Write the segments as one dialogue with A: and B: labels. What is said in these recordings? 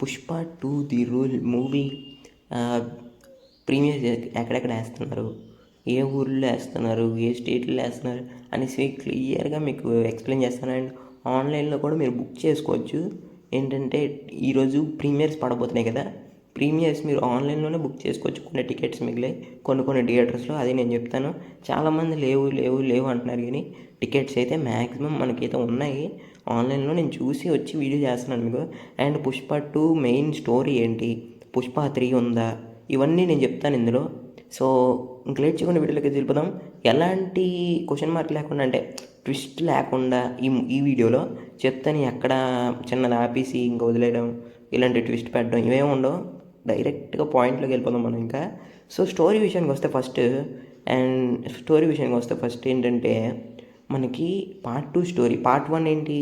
A: Pushpa 2 the rule movie premier ఎక్కడెక్కడ వేస్తున్నారు, ఏ ఊర్లో వేస్తున్నారు, ఏ స్టేట్లో వేస్తున్నారు అనేసి క్లియర్గా మీకు ఎక్స్ప్లెయిన్ చేస్తాను. అండ్ ఆన్లైన్లో కూడా మీరు బుక్ చేసుకోవచ్చు. ఏంటంటే ఈరోజు ప్రీమియర్స్ పడబోతున్నాయి కదా, ప్రీమియర్స్ మీరు ఆన్లైన్లోనే బుక్ చేసుకోవచ్చు. కొన్ని టికెట్స్ మిగిలాయి కొన్ని థియేటర్స్లో, అది నేను చెప్తాను. చాలామంది లేవు అంటున్నారు, కానీ టికెట్స్ అయితే మ్యాక్సిమం మనకైతే ఉన్నాయి. ఆన్లైన్లో నేను చూసి వచ్చి వీడియో చేస్తున్నాను మీకు. అండ్ పుష్ప 2 మెయిన్ స్టోరీ ఏంటి, పుష్ప 3 ఉందా, ఇవన్నీ నేను చెప్తాను ఇందులో. సో ఇంక లేట్ చేయకుండా వీడియోలోకి వెళ్ళిపోదాం. ఎలాంటి క్వశ్చన్ మార్క్ లేకుండా, అంటే ట్విస్ట్ లేకుండా ఈ వీడియోలో చెప్తాను. ఎక్కడ చిన్నది ఆపేసి ఇంకా వదిలేయడం, ఇలాంటి ట్విస్ట్ పెట్టడం ఇవేమి ఉండవు. డైరెక్ట్గా పాయింట్లోకి వెళ్ళిపోదాం మనం ఇంకా. సో స్టోరీ విషయానికి వస్తే ఫస్ట్ ఏంటంటే మనకి పార్ట్ 2 స్టోరీ. పార్ట్ 1 ఏంటి,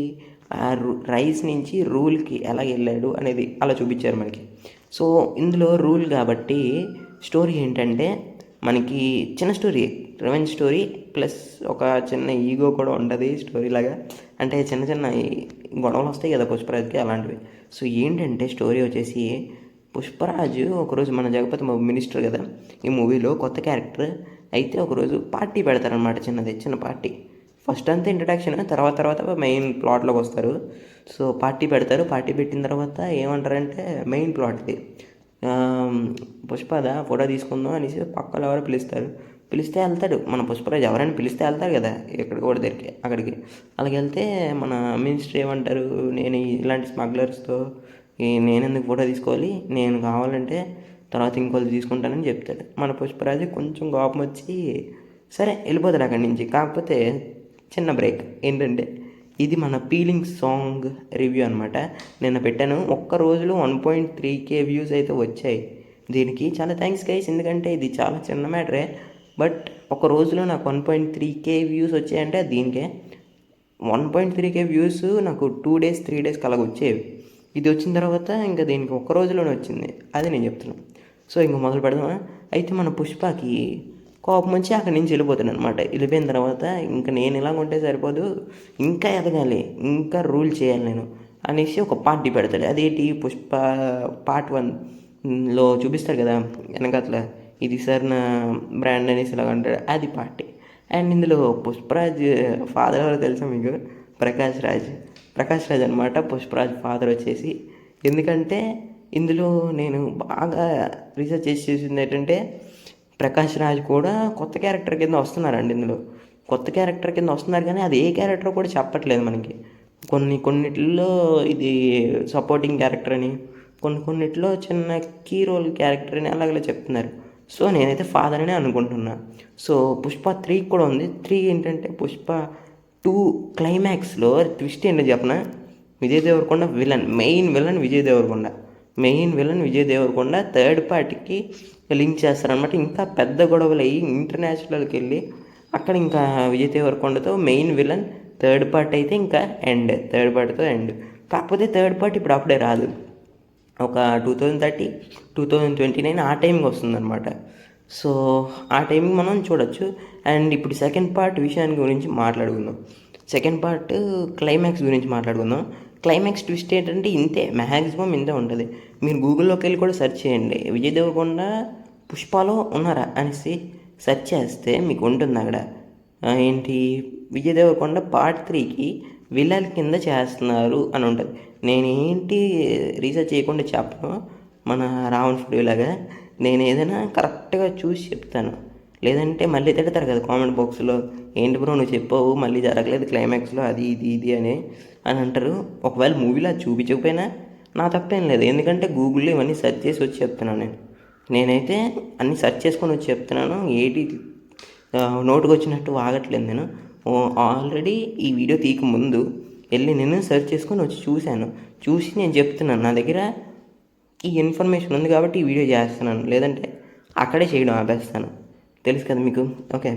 A: రైస్ నుంచి రూల్కి ఎలా వెళ్ళాడు అనేది అలా చూపించారు మనకి. సో ఇందులో రూల్ కాబట్టి స్టోరీ ఏంటంటే మనకి చిన్న స్టోరీ, రివెంజ్ స్టోరీ ప్లస్ ఒక చిన్న ఈగో కూడా ఉంటుంది స్టోరీ లాగా. అంటే చిన్న గొడవలు వస్తాయి కదా పుష్పరాజ్కి, అలాంటివి. సో ఏంటంటే స్టోరీ వచ్చేసి పుష్పరాజు ఒకరోజు, మన జగపతి మినిస్టర్ కదా ఈ మూవీలో కొత్త క్యారెక్టర్, అయితే ఒకరోజు పార్టీ పెడతారనమాట, చిన్న పార్టీ. ఫస్ట్ అంతా ఇంట్రడక్షన్, తర్వాత మెయిన్ ప్లాట్లోకి వస్తారు. సో పార్టీ పెడతారు. పార్టీ పెట్టిన తర్వాత ఏమంటారంటే మెయిన్ ప్లాట్ది పుష్పద ఫోటో తీసుకుందాం అనేసి పక్కన ఎవరో పిలిస్తే వెళ్తాడు మన పుష్పరాజు. ఎవరైనా పిలిస్తే వెళ్తారు కదా ఎక్కడికి కూడా దగ్గరికి, అక్కడికి అలాగే వెళ్తే మన మినిస్టర్ ఏమంటారు, నేను ఇలాంటి స్మగ్లర్స్తో నేను ఎందుకు ఫోటో తీసుకోవాలి, నేను కావాలంటే తర్వాత ఇంకోళ్ళు తీసుకుంటానని చెప్తాడు. మన పుష్పరాజు కొంచెం కోపం వచ్చి సరే వెళ్ళిపోతాడు అక్కడి నుంచి. కాకపోతే చిన్న బ్రేక్ ఏంటంటే ఇది మన ఫీలింగ్ సాంగ్ రివ్యూ అనమాట. నిన్న పెట్టాను, ఒక్క రోజులో 1.3K వ్యూస్ అయితే వచ్చాయి. దీనికి చాలా థ్యాంక్స్ గైస్, ఎందుకంటే ఇది చాలా చిన్న మ్యాటరే. బట్ ఒక రోజులో నాకు 1.3K వ్యూస్ వచ్చాయంటే దీనికే. 1.3K వ్యూస్ నాకు 2 days 3 days అలాగ వచ్చేవి. ఇది వచ్చిన తర్వాత ఇంకా దీనికి ఒక్క రోజులోనే వచ్చింది, అది నేను చెప్తున్నాను. సో ఇంక మొదలు పెడదామా. అయితే మన పుష్పకి కోపం వచ్చి అక్కడి నుంచి వెళ్ళిపోతాను అనమాట. వెళ్ళిపోయిన తర్వాత ఇంకా నేను ఇలాగ ఉంటే సరిపోదు, ఇంకా ఎదగాలి, ఇంకా రూల్ చేయాలి నేను అనేసి ఒక పార్టీ పెడతాడు. అదేంటి, పుష్ప పార్ట్ 1లో చూపిస్తారు కదా వెనకట్ల, ఇది సార్ నా బ్రాండ్ అనేసి ఇలాగ అంటాడు, అది పార్టీ. అండ్ ఇందులో పుష్పరాజ్ ఫాదర్ ఎవరో తెలుసా మీకు, ప్రకాష్ రాజ్ అనమాట పుష్పరాజ్ ఫాదర్ వచ్చేసి. ఎందుకంటే ఇందులో నేను బాగా రీసెర్చ్ చేసి చూసింది ఏంటంటే ప్రకాష్ రాజ్ కూడా కొత్త క్యారెక్టర్ కింద వస్తున్నారండి. ఇందులో కొత్త క్యారెక్టర్ కింద వస్తున్నారు, కానీ అది ఏ క్యారెక్టర్ కూడా చెప్పట్లేదు మనకి. కొన్నిటిల్లో ఇది సపోర్టింగ్ క్యారెక్టర్ అని, కొన్నిటిలో చిన్న కీ రోల్ క్యారెక్టర్ అని అలాగలా చెప్తున్నారు. సో నేనైతే ఫాదర్ అనే అనుకుంటున్నా. సో పుష్ప 3 కూడా ఉంది. 3 ఏంటంటే పుష్ప 2 క్లైమాక్స్లో ట్విస్ట్ ఏంటో చెప్పనా, Vijay Deverakonda main villain Vijay Deverakonda third పార్టీకి లింక్ చేస్తారనమాట. ఇంకా పెద్ద గొడవలు అయ్యి ఇంటర్నేషనల్కి వెళ్ళి అక్కడ ఇంకా విజయ్ దేవరకొండతో మెయిన్ విలన్, థర్డ్ పార్ట్ అయితే ఇంకా థర్డ్ పార్ట్తో ఎండ్. కాకపోతే థర్డ్ పార్ట్ ఇప్పుడు అప్పుడే రాదు, ఒక 2030 2029 ఆ టైంకి వస్తుందన్నమాట. సో ఆ టైంకి మనం చూడొచ్చు. అండ్ ఇప్పుడు సెకండ్ పార్ట్ విషయాన్ని గురించి మాట్లాడుకుందాం. సెకండ్ పార్ట్ క్లైమాక్స్ గురించి మాట్లాడుకుందాం. క్లైమాక్స్ ట్విస్ట్ ఏంటంటే ఇంతే, మ్యాక్సిమం ఇంతే ఉంటుంది. మీరు గూగుల్లోకి వెళ్ళి కూడా సెర్చ్ చేయండి, విజయ్ దేవరకొండ పుష్పలో ఉన్నారా అనేసి సెర్చ్ చేస్తే మీకు ఉంటుంది అక్కడ. ఏంటి, విజయ్ దేవరకొండ పార్ట్ 3కి విలన్ కింద చేస్తున్నారు అని ఉంటుంది. నేనేంటి రీసెర్చ్ చేయకుండా చెప్పను, మన రావణ్ ఫుడ్ లాగా నేను ఏదైనా కరెక్ట్గా చూసి చెప్తాను. లేదంటే మళ్ళీ తిడతారు కదా కామెంట్ బాక్స్లో, ఏంటి బ్రో నువ్వు చెప్పావు మళ్ళీ జరగలేదు క్లైమాక్స్లో అది ఇది అని అంటారు. ఒకవేళ మూవీలో అది చూపించకపోయినా నా తప్పేం లేదు, ఎందుకంటే గూగుల్లో ఇవన్నీ సెర్చ్ చేసి వచ్చి చెప్తున్నాను. నేనైతే అన్నీ సెర్చ్ చేసుకొని వచ్చి చెప్తున్నాను, ఏటి నోటుకు వచ్చినట్టు వాగట్లేదు. నేను ఆల్రెడీ ఈ వీడియో తీయక ముందు వెళ్ళి నేను సెర్చ్ చేసుకొని వచ్చి చూసి నేను చెప్తున్నాను. నా దగ్గర ఈ ఇన్ఫర్మేషన్ ఉంది కాబట్టి ఈ వీడియో చేస్తున్నాను, లేదంటే అక్కడే చేయడం ఆపేస్తాను. తెలుసు కదా మీకు. ఓకే,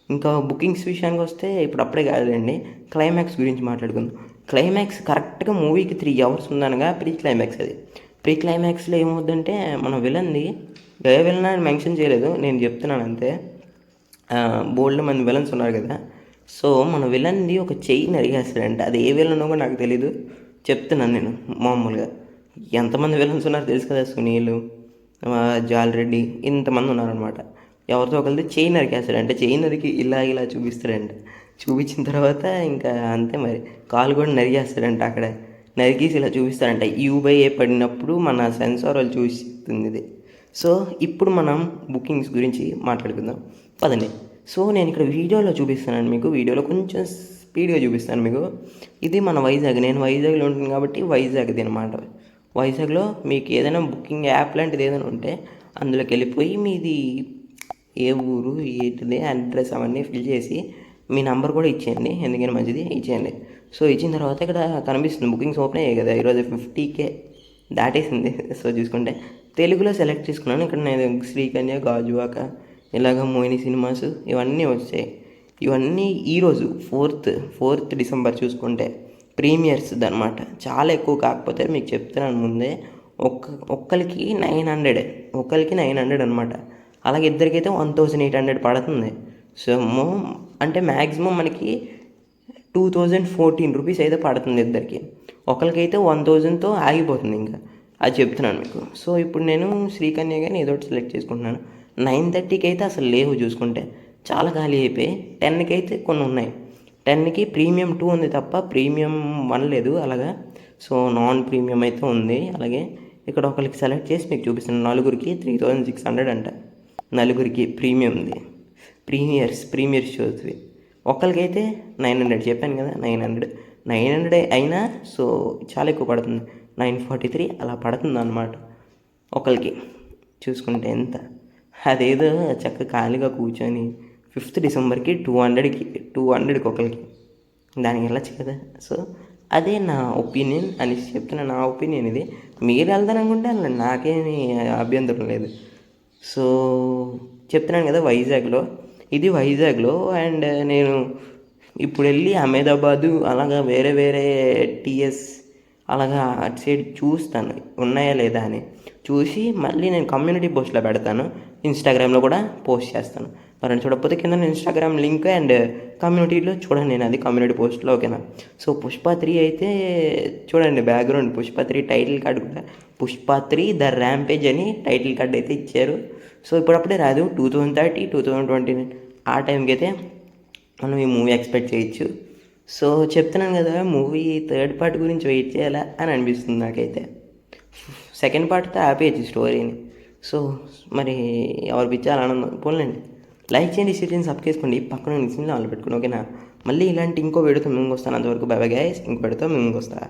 A: ఇంకా బుకింగ్స్ విషయానికి వస్తే ఇప్పుడు అప్పుడే కాదులేండి, క్లైమాక్స్ గురించి మాట్లాడుకుందాం. క్లైమాక్స్ కరెక్ట్గా మూవీకి 3 hours ఉందనగా ప్రీ క్లైమాక్స్. అది ప్రీ క్లైమాక్స్లో ఏమవుద్దంటే మన విలన్ది ఏ విలన్ అని మెన్షన్ చేయలేదు, నేను చెప్తున్నాను అంతే. బోల్డ్ మంది విలన్స్ ఉన్నారు కదా, సో మన విలన్ది ఒక చెయ్యి నరిగేస్తాడంటే, అది ఏ విలన్ కూడా నాకు తెలీదు, చెప్తున్నాను నేను మామూలుగా. ఎంతమంది విలన్స్ ఉన్నారో తెలుసు కదా, సునీల్, జాలరెడ్డి, ఇంతమంది ఉన్నారనమాట. ఎవరితో ఒకరిది చెయ్యి నరికేస్తాడు, అంటే చెయ్యి నరికి ఇలా ఇలా చూపిస్తాడంట. చూపించిన తర్వాత ఇంకా అంతే మరి, కాలు కూడా నరికేస్తాడంట అక్కడ. నరికేసి ఇలా చూపిస్తాడంట, యూబైఏ పడినప్పుడు మన సెన్సార్ వాళ్ళు చూపిస్తుంది ఇది. సో ఇప్పుడు మనం బుకింగ్స్ గురించి మాట్లాడుకుందాం పదండి. సో నేను ఇక్కడ వీడియోలో చూపిస్తాను మీకు, వీడియోలో కొంచెం స్పీడ్గా చూపిస్తాను మీకు. ఇది మన వైజాగ్, నేను వైజాగ్లో ఉంటుంది కాబట్టి వైజాగ్ది అనమాట. వైజాగ్లో మీకు ఏదైనా బుకింగ్ యాప్ లాంటిది ఏదైనా ఉంటే అందులోకి వెళ్ళిపోయి మీది ఏ ఊరు ఏంటిది అడ్రస్ అవన్నీ ఫిల్ చేసి మీ నెంబర్ కూడా ఇచ్చేయండి, ఎందుకని మంచిది ఇచ్చేయండి. సో ఇచ్చిన తర్వాత ఇక్కడ కనిపిస్తుంది బుకింగ్స్ ఓపెన్ అయ్యాయి కదా, ఈరోజు 50K దాటేసింది. సో చూసుకుంటే తెలుగులో సెలెక్ట్ చేసుకున్నాను. ఇక్కడ నేను శ్రీకన్య, గాజువాక, ఇలాగ మోహిని సినిమాస్ ఇవన్నీ వచ్చాయి. ఇవన్నీ ఈరోజు 4th డిసెంబర్ చూసుకుంటే ప్రీమియర్స్ అనమాట. చాలా ఎక్కువ కాకపోతే మీకు చెప్తున్నాను ముందే, ఒక్కరికి 900 అనమాట. అలాగే ఇద్దరికైతే 1800 పడుతుంది. సో అంటే మ్యాక్సిమం మనకి 2014 రూపీస్ అయితే పడుతుంది ఇద్దరికి. ఒకరికైతే 1000తో ఆగిపోతుంది ఇంకా, అది చెప్తున్నాను మీకు. సో ఇప్పుడు నేను శ్రీకన్య కానీ ఏదో ఒకటి సెలెక్ట్ చేసుకుంటున్నాను. 9:30కి అయితే అసలు లేవు చూసుకుంటే, చాలా ఖాళీ అయిపోయి. 10కి అయితే కొన్ని ఉన్నాయి. 10కి ప్రీమియం 2 ఉంది తప్ప ప్రీమియం 1 లేదు అలాగా. సో నాన్ ప్రీమియం అయితే ఉంది. అలాగే ఇక్కడ ఒకరికి సెలెక్ట్ చేసి మీకు చూపిస్తాను. నలుగురికి 3600 అంట, నలుగురికి ప్రీమియం ఉంది. ప్రీమియర్ షోస్వి. ఒకరికైతే 900 చెప్పాను కదా, 900 అయినా సో చాలా ఎక్కువ పడుతుంది. 943 అలా పడుతుంది అన్నమాట ఒకరికి. చూసుకుంటే ఎంత, అదేదో చక్కగా ఖాళీగా కూర్చొని 5th డిసెంబర్కి 200కి ఒకరికి దానికి వెళ్ళచ్చు కదా. సో అదే నా ఒపీనియన్ అని చెప్తున్నా, నా ఒపీనియన్ ఇది. మీరు వెళ్తారనుకుంటే వెళ్ళండి, నాకేమీ అభ్యంతరం లేదు. సో చెప్తున్నాను కదా ఇది వైజాగ్లో. అండ్ నేను ఇప్పుడు వెళ్ళి అహ్మదాబాదు అలాగా వేరే టీఎస్ అలాగా అటు సైడ్ చూస్తాను ఉన్నాయా లేదా అని. చూసి మళ్ళీ నేను కమ్యూనిటీ పోస్ట్లో పెడతాను, ఇన్స్టాగ్రామ్లో కూడా పోస్ట్ చేస్తాను. మరి చూడకపోతే కింద ఇన్స్టాగ్రామ్ లింక్ అండ్ కమ్యూనిటీలో చూడండి, నేను అది కమ్యూనిటీ పోస్ట్లో, ఓకేనా. సో పుష్ప 3 అయితే చూడండి, బ్యాక్గ్రౌండ్ పుష్ప 3 టైటిల్ కార్డు కూడా పుష్ప 3 ద ర్యాంపేజ్ అని టైటిల్ కార్డు అయితే ఇచ్చారు. సో ఇప్పుడప్పుడే రాదు, 2030 2029 ఆ టైంకి అయితే మనం ఈ మూవీ ఎక్స్పెక్ట్ చేయొచ్చు. సో చెప్తున్నాను కదా, మూవీ 3rd పార్ట్ గురించి వెయిట్ చేయాలా అని అనిపిస్తుంది నాకైతే. 2nd పార్ట్తో ఆపేయచ్చు స్టోరీని. సో మరి ఎవరు పిచ్చాలి ఆనందం పోలేండి. లైక్ చేయండి, షేర్ చేయండి, సబ్స్క్రైబ్ చేసుకోండి, పక్కన నిలిచింది వాళ్ళు పెట్టుకుని, ఓకేనా. మళ్ళీ ఇలాంటి ఇంకో వీడియోతో మేము వస్తాను. అంతవరకు బై బై గైస్, ఇంకో వీడియోతో మేము వస్తాను.